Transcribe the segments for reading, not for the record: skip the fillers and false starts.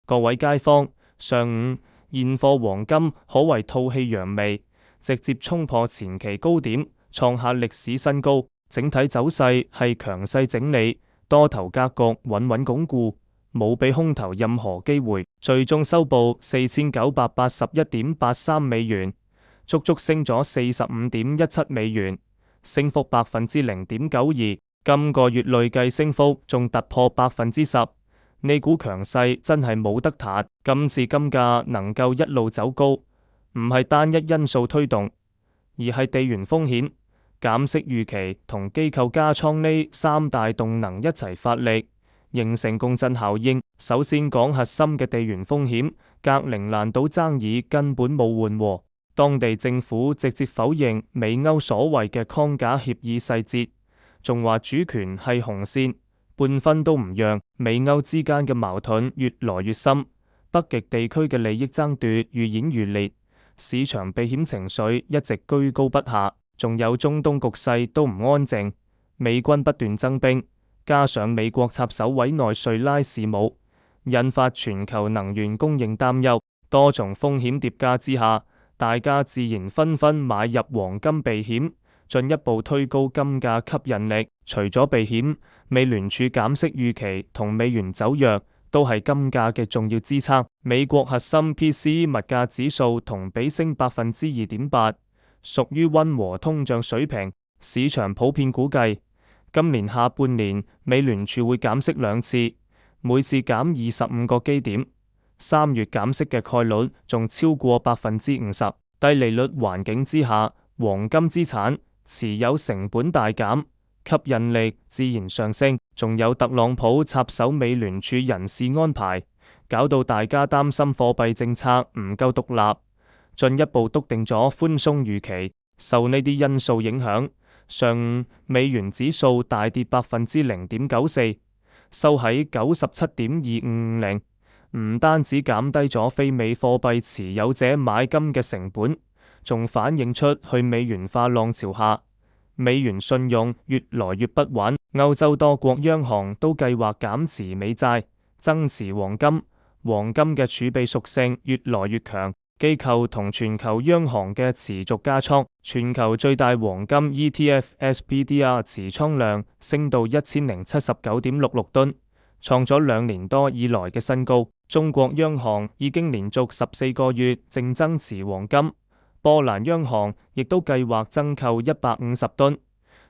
各位街坊，上午現貨黃金可謂吐氣揚眉，直接衝破前期高點，創下歷史新高。整體走勢係強勢整理，多頭格局穩穩鞏固，冇俾空頭任何機會，最終收報4981.83美元，足足升咗45.17美元，升幅0.92%。今個月累計升幅仲突破10%，呢股強勢真係冇得彈。今次金價能夠一路走高，唔係單一因素推動，而係地緣風險、減息預期同機構加倉呢三大動能一齊發力，形成共振效應。首先講核心嘅地緣風險，格陵蘭島爭議根本冇緩和，當地政府直接否認美歐所謂嘅框架協議細節，仲話主權係紅線，半分都唔讓。美歐之間嘅矛盾越來越深，北極地區嘅利益爭奪愈演愈烈，市場避險情緒一直居高不下。仲有中東局勢都唔安靜，美軍不斷增兵，加上美國插手委內瑞拉事務，引發全球能源供應擔憂。多重風險疊加之下，大家自然紛紛買入黃金避險，進一步推高金價吸引力。除咗避險，美聯儲減息預期同美元走弱都係金價嘅重要支撐。美國核心 PCE 物價指數同比升2.8%，屬於溫和通脹水平。市場普遍估計，今年下半年美聯儲會減息2次，每次減25個基點。3月減息嘅概率仲超過50%。低利率環境之下，黃金資產持有成本大減，吸引力自然上升。仲有特朗普插手美聯儲人事安排，搞到大家擔心貨幣政策唔夠獨立，進一步篤定咗寬鬆預期。受呢啲因素影響，上午美元指數大跌0.94%，收喺97.2550。唔單止減低咗非美貨幣持有者買金嘅成本，仲反映出去美元化浪潮下，美元信用越來越不穩。歐洲多國央行都計劃減持美債，增持黃金。黃金嘅儲備屬性越來越強，機構同全球央行嘅持續加倉。全球最大黃金 ETF SPDR 持倉量升到1079.66噸，創咗2年多以來嘅新高。中國央行已經連續14個月淨增持黃金，波蘭央行亦都計劃增購150噸。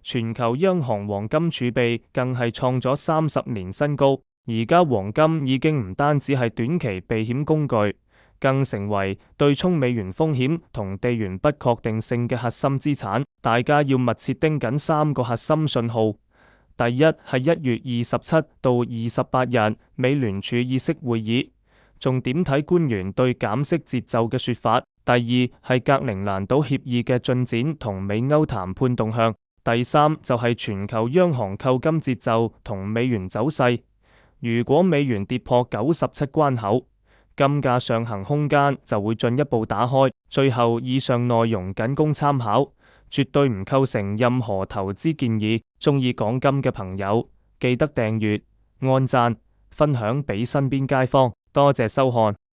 全球央行黃金儲備更係創咗30年新高。而家黃金已經唔單止係短期避險工具，更成為對沖美元風險同地緣不確定性嘅核心資產。大家要密切盯緊3個核心信號。第一係1月27到28日美聯儲議息會議，重點睇官員對減息節奏嘅說法。第二係格陵蘭島協議嘅進展同美歐談判動向。第三就係全球央行購金節奏同美元走勢。如果美元跌破97關口，金價上行空間就會進一步打開。最後以上內容僅供參考，絕對唔構成任何投資建議。鍾意講金嘅朋友記得訂閱、按讚、分享俾身邊街坊。多謝收看。